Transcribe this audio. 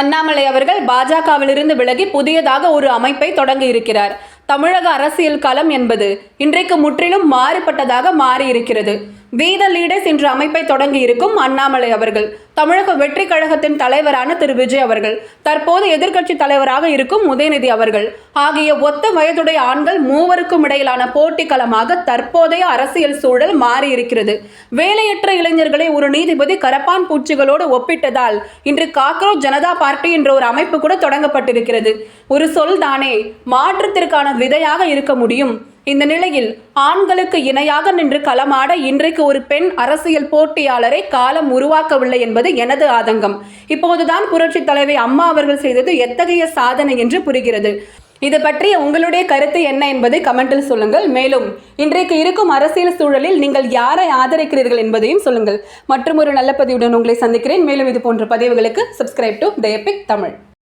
அண்ணாமலை அவர்கள் பாஜகவிலிருந்து விலகி புதியதாக ஒரு அமைப்பை தொடங்க இருக்கிறார். தமிழக அரசியல் களம் என்பது இன்றைக்கு முற்றிலும் மாறுபட்டதாக மாறியிருக்கிறது. வீத லீடர்ஸ் என்ற அமைப்பை தொடங்கி இருக்கும் அண்ணாமலை அவர்கள், தமிழக வெற்றி கழகத்தின் தலைவரான திரு விஜய் அவர்கள், தற்போது எதிர்க்கட்சி தலைவராக இருக்கும் உதயநிதி அவர்கள் ஆகிய ஒத்த வயதுடைய ஆண்கள் மூவருக்கும் இடையிலான போட்டி களமாக தற்போதைய அரசியல் சூழல் மாறியிருக்கிறது. வேலையற்ற இளைஞர்களை ஒரு நீதிபதி கரப்பான் பூச்சிகளோடு ஒப்பிட்டதால் இன்று காக்ரோச் ஜனதா பார்ட்டி என்ற ஒரு அமைப்பு கூட தொடங்கப்பட்டிருக்கிறது. ஒரு சொல் தானே மாற்றத்திற்கான விதையாக இருக்க முடியும். இந்த நிலையில் ஆண்களுக்கு இணையாக நின்று களமாட இன்றைக்கு ஒரு பெண் அரசியல் போட்டியாளரை காலம் உருவாக்கவில்லை என்பது எனது ஆதங்கம். இப்போதுதான் புரட்சி தலைவி அம்மா அவர்கள் செய்தது எத்தகைய சாதனை என்று புரிகிறது. இது பற்றி உங்களுடைய கருத்து என்ன என்பதை கமெண்டில் சொல்லுங்கள். மேலும் இன்றைக்கு இருக்கும் அரசியல் சூழலில் நீங்கள் யாரை ஆதரிக்கிறீர்கள் என்பதையும் சொல்லுங்கள். மற்றும் ஒரு நல்ல பதிவுடன் உங்களை சந்திக்கிறேன். மேலும் இது போன்ற பதிவுகளுக்கு subscribe to the Epic Tamil.